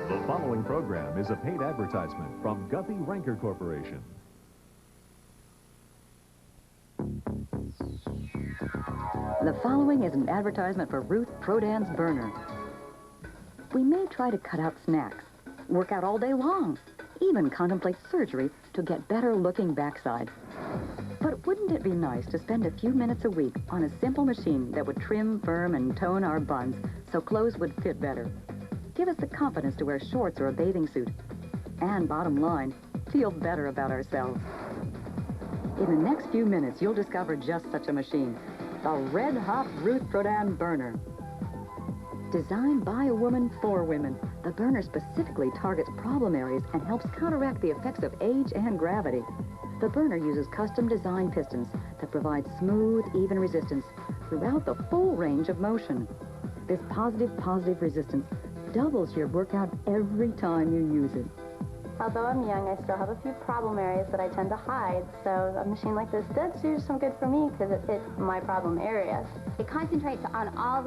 The following program is a paid advertisement from Guthy Renker Corporation. The following is an advertisement for Ruth Prodan's burner. We may try to cut out snacks, work out all day long, even contemplate surgery to get better-looking backside. But wouldn't it be nice to spend a few minutes a week on a simple machine that would trim, firm, and tone our buns so clothes would fit better? Give us the confidence to wear shorts or a bathing suit. And bottom line, feel better about ourselves. In the next few minutes, you'll discover just such a machine. The red-hot Ruth Prodan burner. Designed by a woman for women, the burner specifically targets problem areas and helps counteract the effects of age and gravity. The burner uses custom-designed pistons that provide smooth, even resistance throughout the full range of motion. This positive resistance doubles your workout every time you use it. Although I'm young, I still have a few problem areas that I tend to hide, so a machine like this does do some good for me because it fits my problem areas. It concentrates on all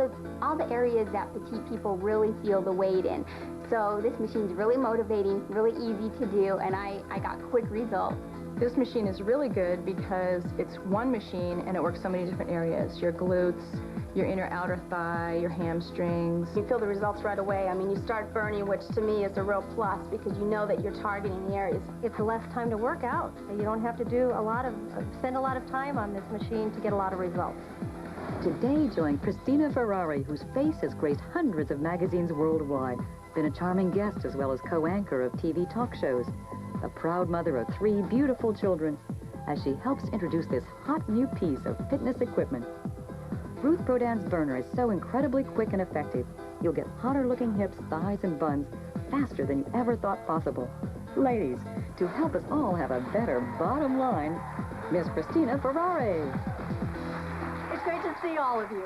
the areas that petite people really feel the weight in. So this machine's really motivating, really easy to do, and I got quick results. This machine is really good because it's one machine and it works so many different areas. Your glutes, your inner outer thigh, your hamstrings. You feel the results right away. I mean, you start burning, which to me is a real plus because you know that you're targeting the areas. It's less time to work out. You don't have to spend a lot of time on this machine to get a lot of results. Today, join Christina Ferrari, whose face has graced hundreds of magazines worldwide, been a charming guest as well as co-anchor of TV talk shows, a proud mother of 3 beautiful children, as she helps introduce this hot new piece of fitness equipment. Ruth Prodan's burner is so incredibly quick and effective, you'll get hotter-looking hips, thighs, and buns faster than you ever thought possible. Ladies, to help us all have a better bottom line, Miss Christina Ferrari. It's great to see all of you.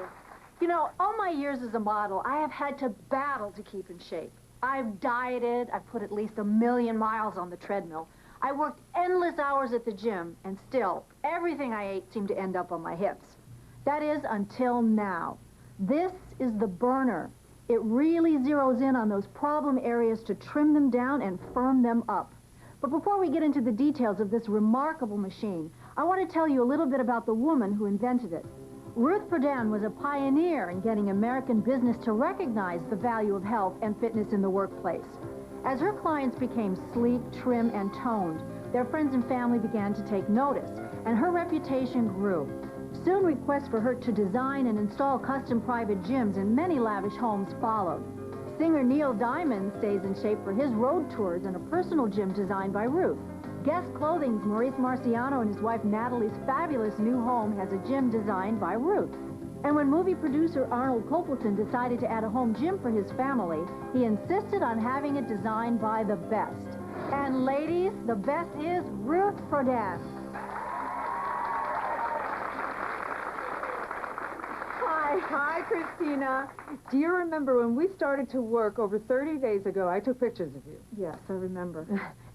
You know, all my years as a model, I have had to battle to keep in shape. I've dieted, I've put at least 1,000,000 miles on the treadmill. I worked endless hours at the gym, and still, everything I ate seemed to end up on my hips. That is, until now. This is the burner. It really zeroes in on those problem areas to trim them down and firm them up. But before we get into the details of this remarkable machine, I want to tell you a little bit about the woman who invented it. Ruth Prodan was a pioneer in getting American business to recognize the value of health and fitness in the workplace. As her clients became sleek, trim, and toned, their friends and family began to take notice, and her reputation grew. Soon requests for her to design and install custom private gyms in many lavish homes followed. Singer Neil Diamond stays in shape for his road tours in a personal gym designed by Ruth. Guest Clothing's Maurice Marciano and his wife Natalie's fabulous new home has a gym designed by Ruth. And when movie producer Arnold Copelson decided to add a home gym for his family, he insisted on having it designed by the best. And ladies, the best is Ruth Prodan. Hi, Christina. Do you remember when we started to work over 30 days ago, I took pictures of you? Yes, I remember.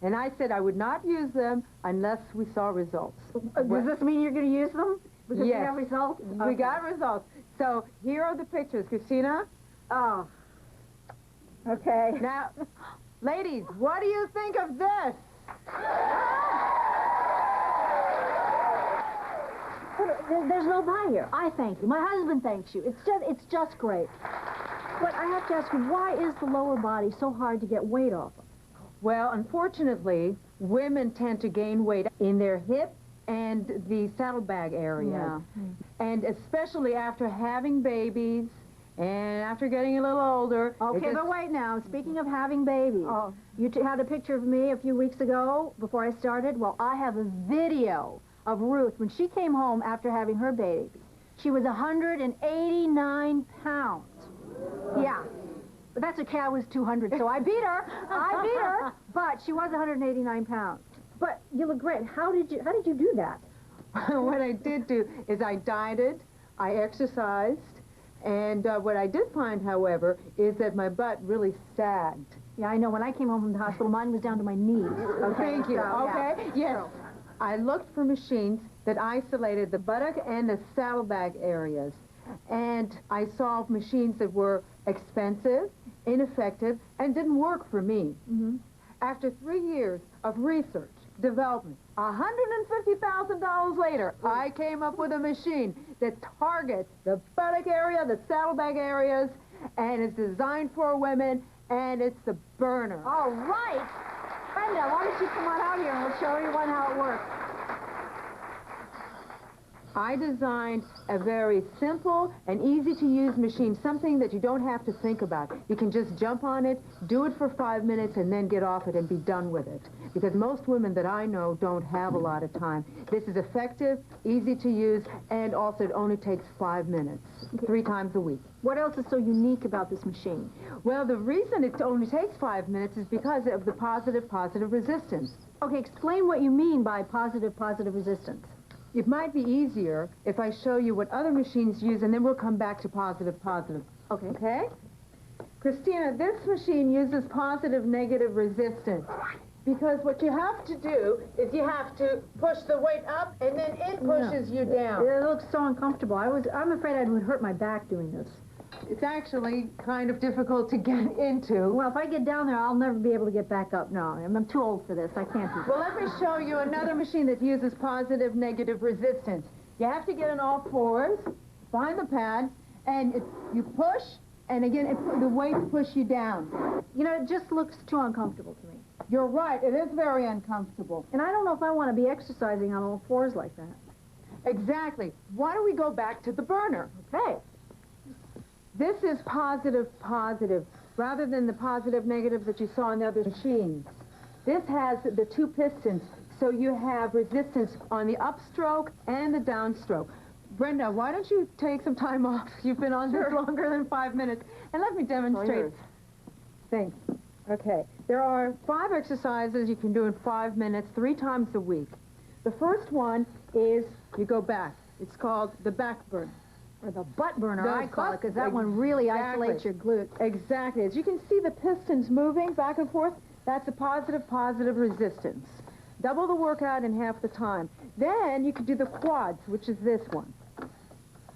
And I said I would not use them unless we saw results. Does this mean you're going to use them? Because yes. we have results? We got results. So here are the pictures, Christina. Oh. Okay. Now, ladies, what do you think of this? There's no buy here. I thank you. My husband thanks you. It's just great. But I have to ask you, why is the lower body so hard to get weight off of? Well, unfortunately, women tend to gain weight in their hip and the saddlebag area. Yeah. And especially after having babies and after getting a little older. Okay, but wait now. Speaking of having babies, you had a picture of me a few weeks ago before I started. Well, I have a video of Ruth when she came home after having her baby. She was 189 pounds. Yeah. But that's okay, I was 200, so I beat her. I beat her. But she was 189 pounds. But you look great. How did you do that? What I did do is I dieted, I exercised, and what I did find, however, is that my butt really sagged. Yeah, I know. When I came home from the hospital, mine was down to my knees. Okay, thank you. So, okay, yeah. yes. I looked for machines that isolated the buttock and the saddlebag areas. And I saw machines that were expensive ineffective, and didn't work for me. After 3 years of research, development, $150,000 later, I came up with a machine that targets the buttock area, the saddlebag areas, and it's designed for women, and it's the burner. All right. Brenda, why don't you come on out here and we'll show everyone how it works. I designed a very simple and easy-to-use machine, something that you don't have to think about. You can just jump on it, do it for 5 minutes, and then get off it and be done with it. Because most women that I know don't have a lot of time. This is effective, easy to use, and also it only takes 5 minutes, 3 times a week. What else is so unique about this machine? Well, the reason it only takes 5 minutes is because of the positive resistance. Okay, explain what you mean by positive resistance. It might be easier if I show you what other machines use, and then we'll come back to positive. Okay. Okay? Christina, this machine uses positive resistance. Because what you have to do is you have to push the weight up, and then it pushes you down. It looks so uncomfortable. I'm afraid I would hurt my back doing this. It's actually kind of difficult to get into. Well, if I get down there, I'll never be able to get back up. No, I'm too old for this. I can't do this. Well, let me show you another machine that uses positive resistance. You have to get on all fours, find the pad, and you push, and again, the weights push you down. You know, it just looks too uncomfortable to me. You're right, it is very uncomfortable. And I don't know if I want to be exercising on all fours like that. Exactly. Why don't we go back to the burner? Okay. This is positive, rather than the positive that you saw in the other machines. This has the 2 pistons, so you have resistance on the upstroke and the downstroke. Brenda, why don't you take some time off? You've been on this longer than 5 minutes, and let me demonstrate. Thanks. Okay. There are 5 exercises you can do in 5 minutes, 3 times a week. The first one is you go back. It's called the back burn. Or the butt burner, I call it, because that one really isolates your glutes. Exactly. As you can see the pistons moving back and forth, that's a positive resistance. Double the workout in half the time. Then you can do the quads, which is this one.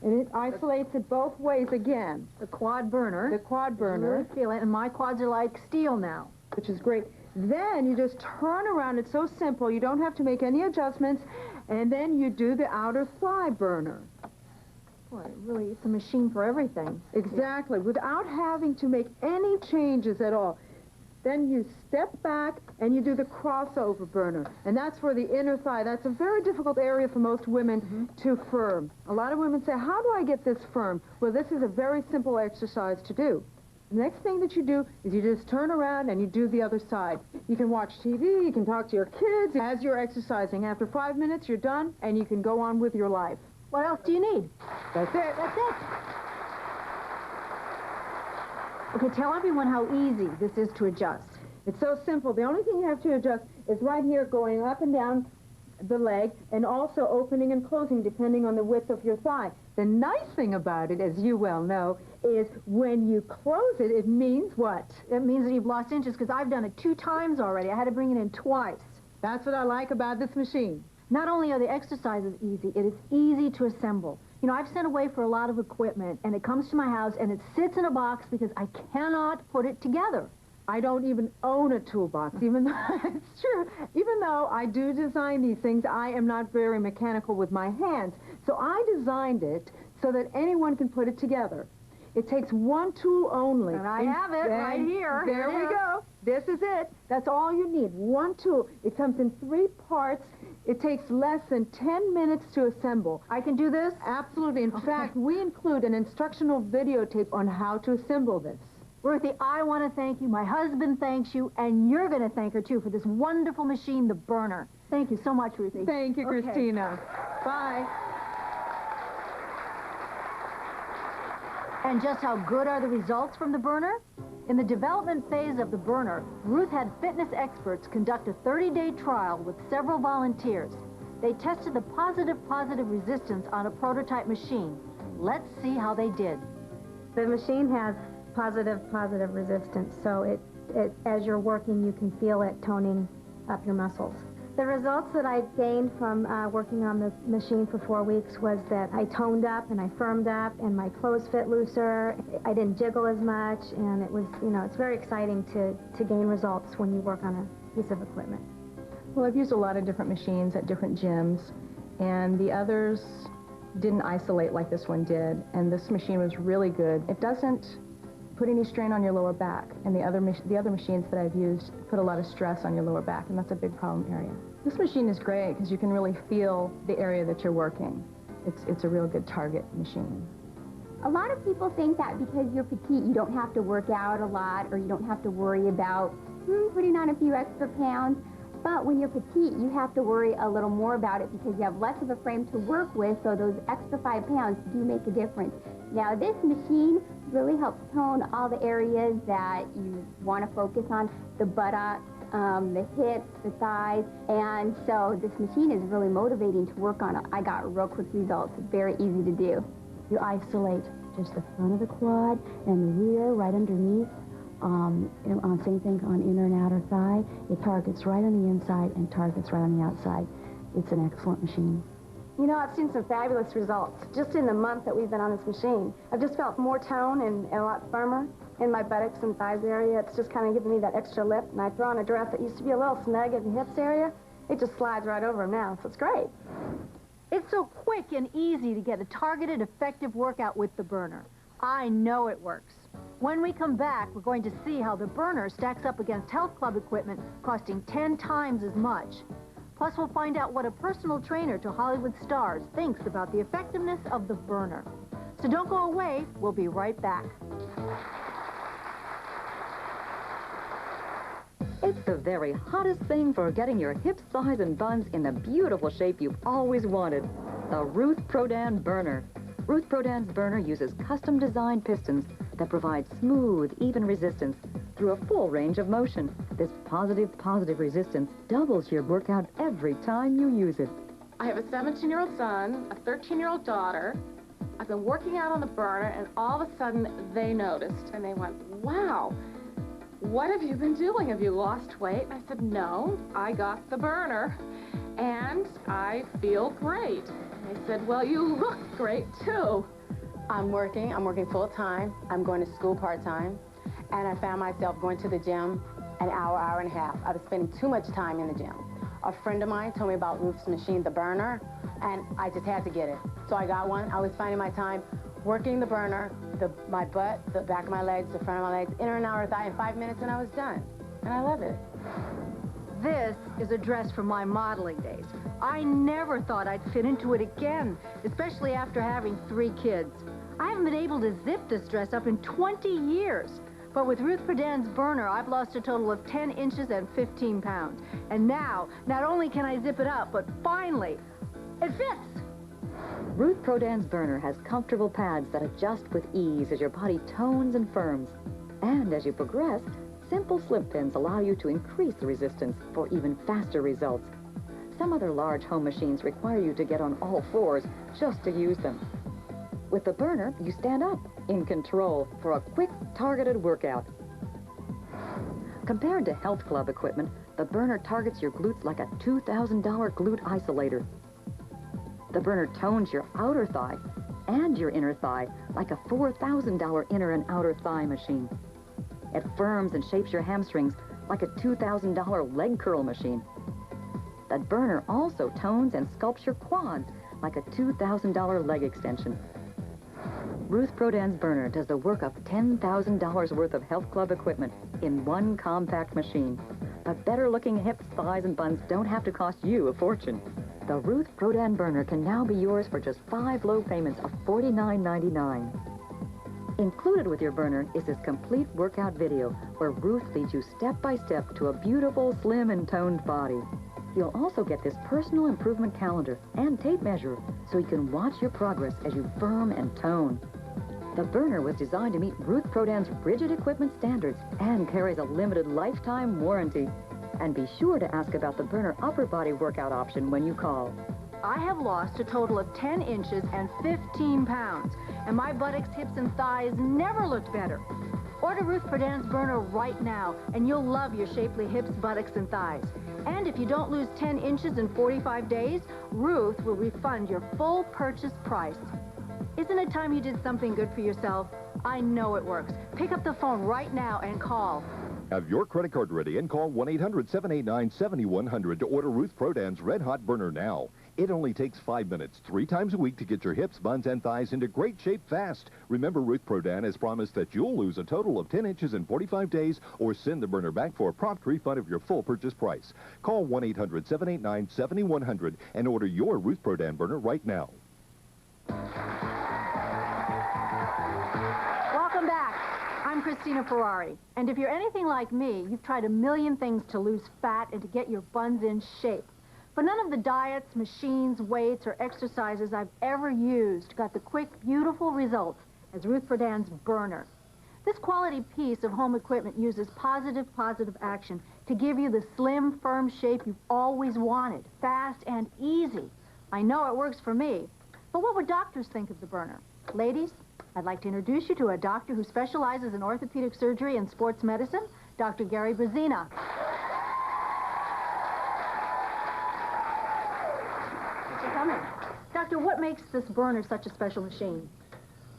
And it isolates it both ways again. The quad burner. The quad burner. I really feel it, and my quads are like steel now. Which is great. Then you just turn around. It's so simple. You don't have to make any adjustments. And then you do the outer thigh burner. Boy, really, it's a machine for everything. Exactly, without having to make any changes at all. Then you step back and you do the crossover burner. And that's for the inner thigh. That's a very difficult area for most women to firm. A lot of women say, how do I get this firm? Well, this is a very simple exercise to do. The next thing that you do is you just turn around and you do the other side. You can watch TV, you can talk to your kids as you're exercising. After 5 minutes, you're done, and you can go on with your life. What else do you need? That's it. That's it. Okay, tell everyone how easy this is to adjust. It's so simple. The only thing you have to adjust is right here going up and down the leg and also opening and closing depending on the width of your thigh. The nice thing about it, as you well know, is when you close it, it means what? It means that you've lost inches, because I've done it 2 times already. I had to bring it in twice. That's what I like about this machine. Not only are the exercises easy, it is easy to assemble. You know, I've sent away for a lot of equipment, and it comes to my house, and it sits in a box because I cannot put it together. I don't even own a toolbox, even though, it's true, even though I do design these things, I am not very mechanical with my hands. So I designed it so that anyone can put it together. It takes 1 tool only. And I have it right here. There we go. This is it. That's all you need, 1 tool. It comes in 3 parts. It takes less than 10 minutes to assemble. I can do this? Absolutely. In fact, we include an instructional videotape on how to assemble this. Ruthie, I want to thank you. My husband thanks you, and you're going to thank her, too, for this wonderful machine, the burner. Thank you so much, Ruthie. Thank you, Christina. Bye. And just how good are the results from the burner? In the development phase of the burner, Ruth had fitness experts conduct a 30-day trial with several volunteers. They tested the positive resistance on a prototype machine. Let's see how they did. The machine has positive resistance, so it as you're working, you can feel it toning up your muscles. The results that I gained from working on the machine for 4 weeks was that I toned up and I firmed up and my clothes fit looser. I didn't jiggle as much, and it was, you know, it's very exciting to gain results when you work on a piece of equipment. Well, I've used a lot of different machines at different gyms, and the others didn't isolate like this one did, and this machine was really good. It doesn't put any strain on your lower back, and the other machines that I've used put a lot of stress on your lower back, and that's a big problem area. This machine is great because you can really feel the area that you're working. It's a real good target machine. A lot of people think that because you're petite, you don't have to work out a lot, or you don't have to worry about putting on a few extra pounds. But when you're petite, you have to worry a little more about it because you have less of a frame to work with, so those extra 5 pounds do make a difference. Now, this machine really helps tone all the areas that you want to focus on, the buttocks, the hips, the thighs, and so this machine is really motivating to work on. I got real quick results. It's very easy to do. You isolate just the front of the quad and the rear right underneath. Same thing on inner and outer thigh. It targets right on the inside and targets right on the outside. It's an excellent machine. You know, I've seen some fabulous results just in the month that we've been on this machine. I've just felt more tone and a lot firmer in my buttocks and thighs area. It's just kind of giving me that extra lift, and I throw on a dress that used to be a little snug at the hips area. It just slides right over them now, so it's great. It's so quick and easy to get a targeted, effective workout with the burner. I know it works. When we come back, we're going to see how the burner stacks up against health club equipment costing 10 times as much. Plus, we'll find out what a personal trainer to Hollywood stars thinks about the effectiveness of the burner. So don't go away. We'll be right back. It's the very hottest thing for getting your hips, thighs, and buns in the beautiful shape you've always wanted. The Ruth Prodan burner. Ruth Prodan's burner uses custom-designed pistons that provide smooth, even resistance through a full range of motion. This positive resistance doubles your workout every time you use it. I have a 17-year-old son, a 13-year-old daughter. I've been working out on the burner, and all of a sudden they noticed, and they went, wow, what have you been doing? Have you lost weight? And I said, no, I got the burner, and I feel great. And they said, well, you look great, too. I'm working full-time. I'm going to school part-time, and I found myself going to the gym an hour and a half. I was spending too much time in the gym. A friend of mine told me about Ruth's machine, the burner, and I just had to get it. So I got one. I was finding my time working the burner, my butt, the back of my legs, the front of my legs, inner and outer thigh in 5 minutes, and I was done. And I love it. This is a dress from my modeling days. I never thought I'd fit into it again, especially after having 3 kids. I haven't been able to zip this dress up in 20 years. But with Ruth Prodan's burner, I've lost a total of 10 inches and 15 pounds. And now, not only can I zip it up, but finally, it fits. Ruth Prodan's burner has comfortable pads that adjust with ease as your body tones and firms. And as you progress, simple slip pins allow you to increase the resistance for even faster results. Some other large home machines require you to get on all fours just to use them. With the burner, you stand up, in control, for a quick, targeted workout. Compared to health club equipment, the burner targets your glutes like a $2,000 glute isolator. The burner tones your outer thigh and your inner thigh like a $4,000 inner and outer thigh machine. It firms and shapes your hamstrings like a $2,000 leg curl machine. The burner also tones and sculpts your quads like a $2,000 leg extension. Ruth Prodan's burner does the work of $10,000 worth of health club equipment in one compact machine. But better-looking hips, thighs, and buns don't have to cost you a fortune. The Ruth Prodan burner can now be yours for just 5 low payments of $49.99. Included with your burner is this complete workout video where Ruth leads you step by step to a beautiful, slim, and toned body. You'll also get this personal improvement calendar and tape measure so you can watch your progress as you firm and tone. The burner was designed to meet Ruth Prodan's rigid equipment standards and carries a limited lifetime warranty. And be sure to ask about the burner upper body workout option when you call. I have lost a total of 10 inches and 15 pounds, and my buttocks, hips, and thighs never looked better. Order Ruth Prodan's burner right now, and you'll love your shapely hips, buttocks, and thighs. And if you don't lose 10 inches in 45 days, Ruth will refund your full purchase price. Isn't it time you did something good for yourself? I know it works. Pick up the phone right now and call. Have your credit card ready and call 1-800-789-7100 to order Ruth Prodan's Red Hot Burner now. It only takes 5 minutes, 3 times a week to get your hips, buns, and thighs into great shape fast. Remember, Ruth Prodan has promised that you'll lose a total of 10 inches in 45 days or send the burner back for a prompt refund of your full purchase price. Call 1-800-789-7100 and order your Ruth Prodan burner right now. Welcome back. I'm Christina Ferrari. And if you're anything like me, you've tried a million things to lose fat and to get your buns in shape. But none of the diets, machines, weights, or exercises I've ever used got the quick, beautiful results as Ruth Prodan's burner. This quality piece of home equipment uses positive action to give you the slim, firm shape you've always wanted, fast and easy. I know it works for me. But what would doctors think of the burner? Ladies, I'd like to introduce you to a doctor who specializes in orthopedic surgery and sports medicine, Dr. Gary Brazina. Doctor, what makes this burner such a special machine?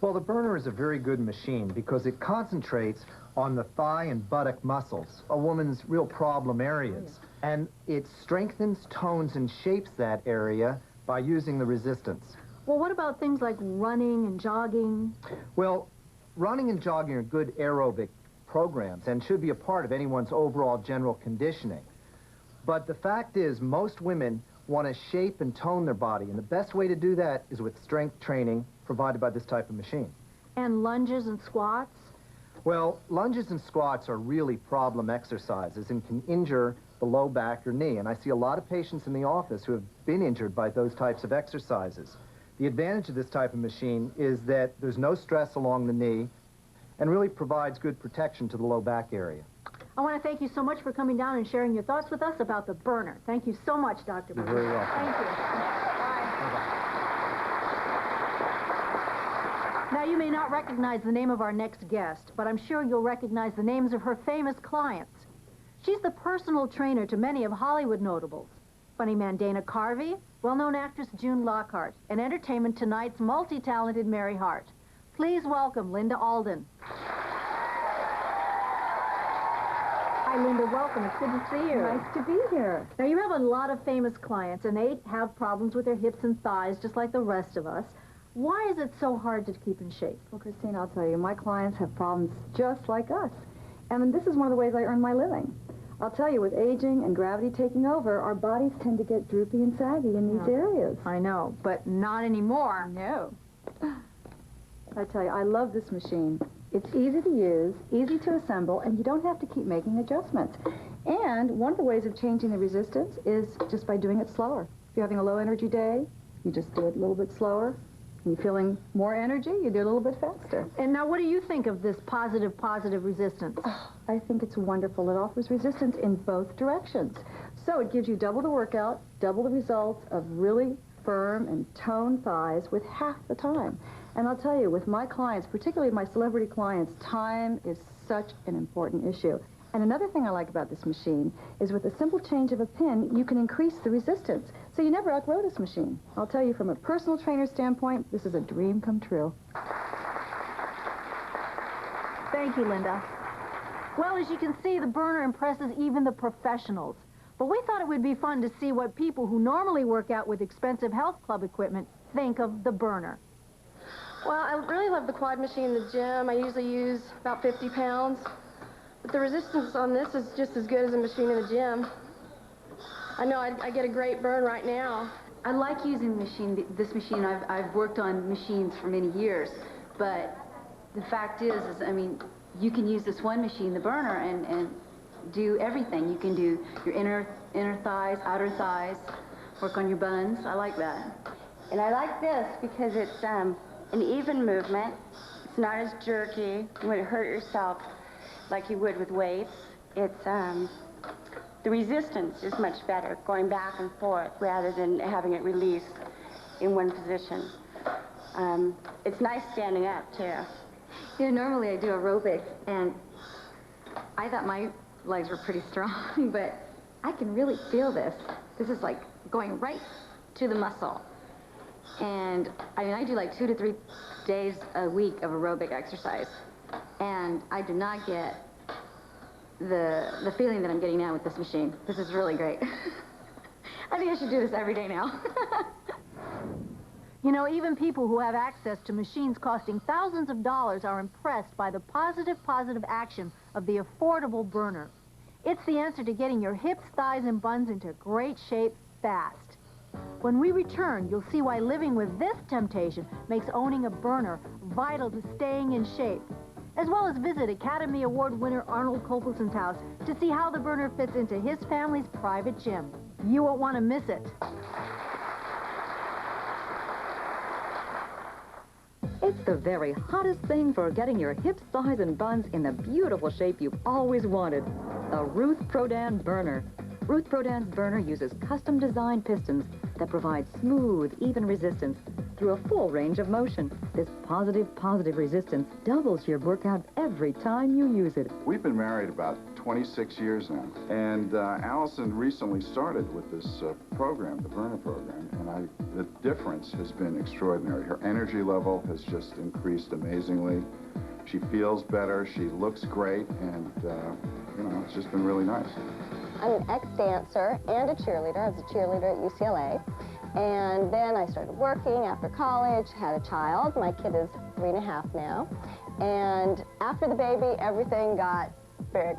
Well, the burner is a very good machine because it concentrates on the thigh and buttock muscles, a woman's real problem areas. And it strengthens, tones, and shapes that area by using the resistance. Well, what about things like running and jogging? Well, running and jogging are good aerobic programs and should be a part of anyone's overall general conditioning. But the fact is, most women want to shape and tone their body, and the best way to do that is with strength training provided by this type of machine. And lunges and squats? Well, lunges and squats are really problem exercises and can injure the low back or knee, and I see a lot of patients in the office who have been injured by those types of exercises. The advantage of this type of machine is that there's no stress along the knee and really provides good protection to the low back area. I want to thank you so much for coming down and sharing your thoughts with us about the burner. Thank you so much, Dr. You're very welcome. Thank you. Bye-bye. Now, you may not recognize the name of our next guest, but I'm sure you'll recognize the names of her famous clients. She's the personal trainer to many of Hollywood notables. Funny man Dana Carvey, well-known actress June Lockhart, and Entertainment Tonight's multi-talented Mary Hart. Please welcome Linda Alden. Hi, Linda. Welcome. It's good to see you. Nice to be here. Now, you have a lot of famous clients, and they have problems with their hips and thighs, just like the rest of us. Why is it so hard to keep in shape? Well, Christine, I'll tell you, my clients have problems just like us. And this is one of the ways I earn my living. I'll tell you, with aging and gravity taking over, our bodies tend to get droopy and saggy in these areas. I know, but not anymore. No. I tell you, I love this machine. It's easy to use, easy to assemble, and you don't have to keep making adjustments. And one of the ways of changing the resistance is just by doing it slower. If you're having a low energy day, you just do it a little bit slower. When you're feeling more energy, you do it a little bit faster. And now, what do you think of this positive resistance? Oh, I think it's wonderful. It offers resistance in both directions. So it gives you double the workout, double the results of really firm and toned thighs with half the time. And I'll tell you, with my clients, particularly my celebrity clients, time is such an important issue. And another thing I like about this machine is with a simple change of a pin, you can increase the resistance. So you never outgrow this machine. I'll tell you, from a personal trainer standpoint, this is a dream come true. Thank you, Linda. Well, as you can see, the burner impresses even the professionals. But we thought it would be fun to see what people who normally work out with expensive health club equipment think of the burner. Well, I really love the quad machine in the gym. I usually use about 50 pounds. But the resistance on this is just as good as a machine in the gym. I know I get a great burn right now. I like using this machine. I've worked on machines for many years. But the fact is I mean, you can use this one machine, the burner, and do everything. You can do your inner thighs, outer thighs, work on your buns. I like that. And I like this because it's an even movement. It's not as jerky. You wouldn't hurt yourself like you would with weights. It's the resistance is much better, going back and forth rather than having it released in one position. It's nice standing up too. You know, normally I do aerobics, and I thought my legs were pretty strong, but I can really feel this. This is like going right to the muscle. And I mean, I do like 2 to 3 days a week of aerobic exercise. And I do not get the feeling that I'm getting now with this machine. This is really great. I think I should do this every day now. You know, even people who have access to machines costing thousands of dollars are impressed by the positive action of the affordable burner. It's the answer to getting your hips, thighs, and buns into great shape fast. When we return, you'll see why living with this temptation makes owning a burner vital to staying in shape, as well as visit Academy Award winner Arnold Kopelson's house to see how the burner fits into his family's private gym. You won't want to miss it. It's the very hottest thing for getting your hips, thighs, and buns in the beautiful shape you've always wanted. The Ruth Prodan burner. Ruth Prodan's burner uses custom-designed pistons that provide smooth, even resistance through a full range of motion. This positive resistance doubles your workout every time you use it. We've been married about 26 years now, and Allison recently started with this program, the burner program, and the difference has been extraordinary. Her energy level has just increased amazingly. She feels better, she looks great, and you know, it's just been really nice. I'm an ex-dancer and a cheerleader. I was a cheerleader at UCLA. And then I started working after college, had a child. My kid is 3.5 now. And after the baby, everything got big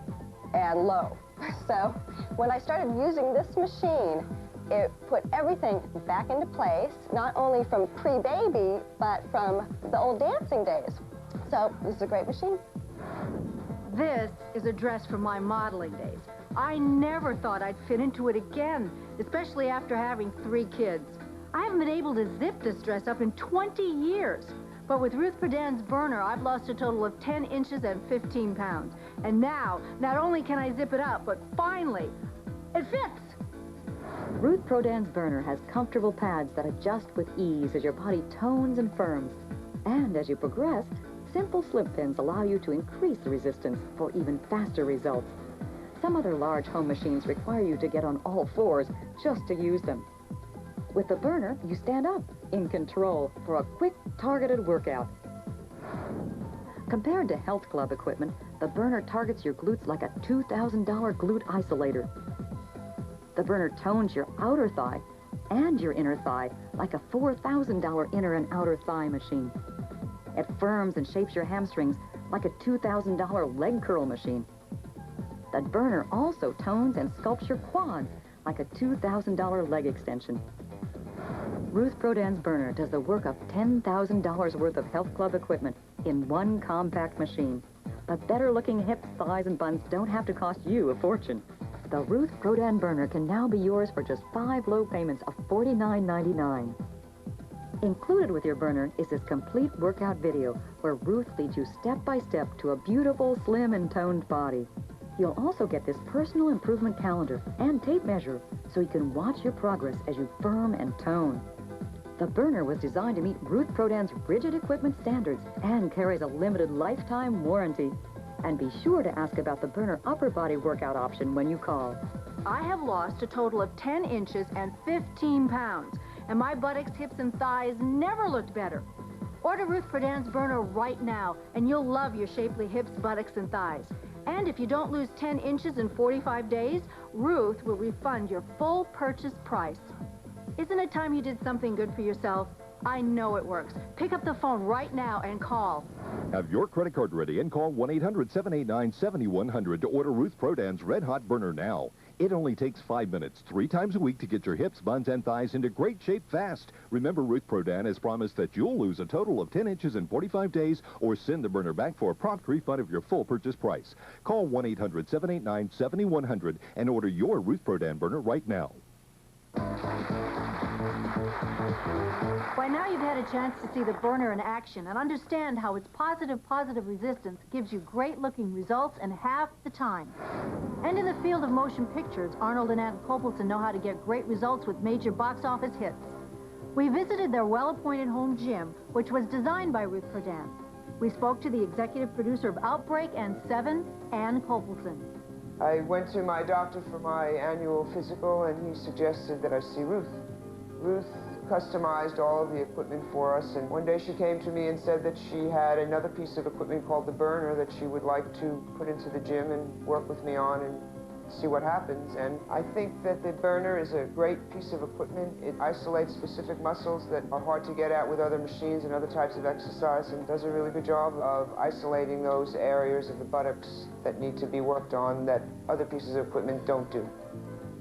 and low. So when I started using this machine, it put everything back into place, not only from pre-baby, but from the old dancing days. So this is a great machine. This is a dress from my modeling days. I never thought I'd fit into it again, especially after having 3 kids. I haven't been able to zip this dress up in 20 years. But with Ruth Prodan's burner, I've lost a total of 10 inches and 15 pounds. And now, not only can I zip it up, but finally, it fits. Ruth Prodan's burner has comfortable pads that adjust with ease as your body tones and firms. And as you progress, simple slip pins allow you to increase the resistance for even faster results. Some other large home machines require you to get on all fours just to use them. With the burner, you stand up, in control, for a quick, targeted workout. Compared to health club equipment, the burner targets your glutes like a $2,000 glute isolator. The burner tones your outer thigh and your inner thigh like a $4,000 inner and outer thigh machine. It firms and shapes your hamstrings like a $2,000 leg curl machine. The burner also tones and sculpts your quads like a $2,000 leg extension. Ruth Prodan's burner does the work of $10,000 worth of health club equipment in one compact machine. But better-looking hips, thighs, and buns don't have to cost you a fortune. The Ruth Prodan burner can now be yours for just 5 low payments of $49.99. Included with your burner is this complete workout video where Ruth leads you step by step to a beautiful, slim, and toned body. You'll also get this personal improvement calendar and tape measure so you can watch your progress as you firm and tone. The burner was designed to meet Ruth Prodan's rigid equipment standards and carries a limited lifetime warranty. And be sure to ask about the burner upper body workout option when you call. I have lost a total of 10 inches and 15 pounds, and my buttocks, hips, and thighs never looked better. Order Ruth Prodan's burner right now, and you'll love your shapely hips, buttocks, and thighs. And if you don't lose 10 inches in 45 days, Ruth will refund your full purchase price. Isn't it time you did something good for yourself? I know it works. Pick up the phone right now and call. Have your credit card ready and call 1-800-789-7100 to order Ruth Prodan's Red Hot Burner now. It only takes 5 minutes, 3 times a week to get your hips, buns, and thighs into great shape fast. Remember, Ruth Prodan has promised that you'll lose a total of 10 inches in 45 days or send the burner back for a prompt refund of your full purchase price. Call 1-800-789-7100 and order your Ruth Prodan burner right now. By now you've had a chance to see the burner in action and understand how its positive resistance gives you great-looking results in half the time. And in the field of motion pictures, Arnold and Ann Kopelson know how to get great results with major box office hits. We visited their well-appointed home gym, which was designed by Ruth Prodan. We spoke to the executive producer of Outbreak and 7, Ann Kopelson. I went to my doctor for my annual physical, and he suggested that I see Ruth. Ruth customized all of the equipment for us, and one day she came to me and said that she had another piece of equipment called the burner that she would like to put into the gym and work with me on and see what happens. And I think that the burner is a great piece of equipment. It isolates specific muscles that are hard to get at with other machines and other types of exercise, and does a really good job of isolating those areas of the buttocks that need to be worked on that other pieces of equipment don't do.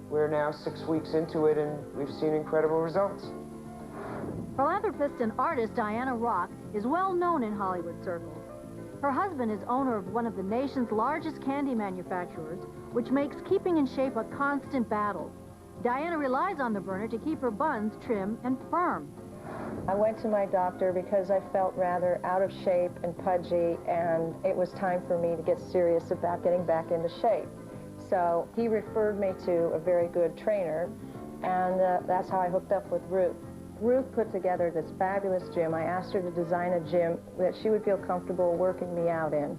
We're now 6 weeks into it, and we've seen incredible results. Philanthropist and artist Diana Rock is well known in Hollywood circles. Her husband is owner of one of the nation's largest candy manufacturers, which makes keeping in shape a constant battle. Diana relies on the burner to keep her buns trim and firm. I went to my doctor because I felt rather out of shape and pudgy, and it was time for me to get serious about getting back into shape. So he referred me to a very good trainer, and that's how I hooked up with Ruth. Ruth put together this fabulous gym. I asked her to design a gym that she would feel comfortable working me out in.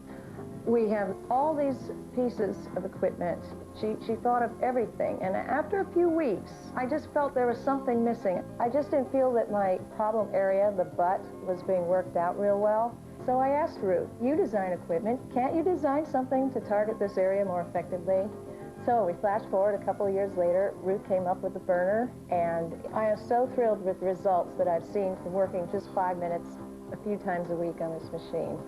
We have all these pieces of equipment. She thought of everything, and after a few weeks, I just felt there was something missing. I just didn't feel that my problem area, the butt, was being worked out real well. So I asked Ruth, you design equipment, can't you design something to target this area more effectively? So we flash forward a couple of years later, Ruth came up with the burner, and I am so thrilled with the results that I've seen from working just 5 minutes a few times a week on this machine.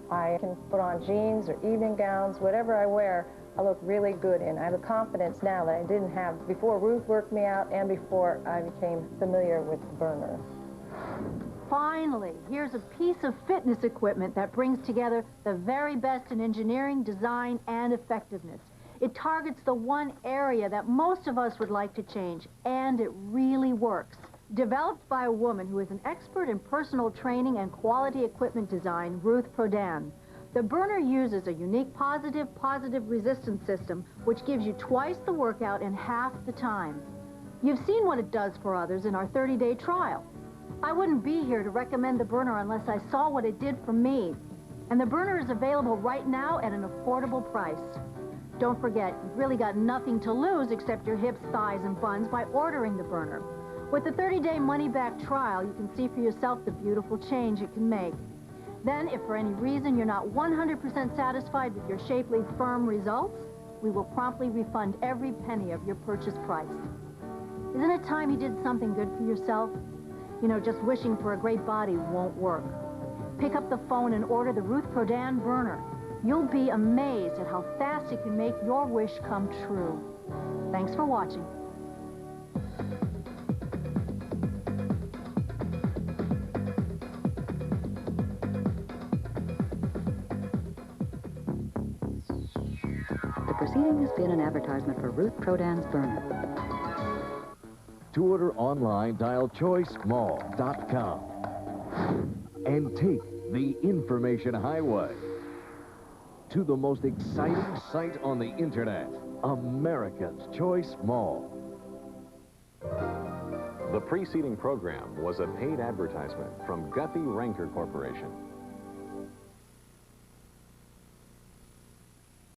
I can put on jeans or evening gowns, whatever I wear, I look really good in. I have a confidence now that I didn't have before Ruth worked me out and before I became familiar with the burner. Finally, here's a piece of fitness equipment that brings together the very best in engineering, design, and effectiveness. It targets the one area that most of us would like to change, and it really works. Developed by a woman who is an expert in personal training and quality equipment design, Ruth Prodan, the burner uses a unique positive resistance system which gives you twice the workout in half the time. You've seen what it does for others in our 30-day trial. I wouldn't be here to recommend the burner unless I saw what it did for me. And the burner is available right now at an affordable price. Don't forget, you've really got nothing to lose except your hips, thighs, and buns by ordering the burner. With the 30-day money-back trial, you can see for yourself the beautiful change it can make. Then, if for any reason you're not 100% satisfied with your shapely, firm results, we will promptly refund every penny of your purchase price. Isn't it time you did something good for yourself? You know, just wishing for a great body won't work. Pick up the phone and order the Ruth Prodan burner. You'll be amazed at how fast it can make your wish come true. Thanks for watching. The proceeding has been an advertisement for Ruth Prodan's burner. To order online, dial choicemall.com and take the information highway to the most exciting site on the internet, America's Choice Mall. The preceding program was a paid advertisement from Guthy Renker Corporation.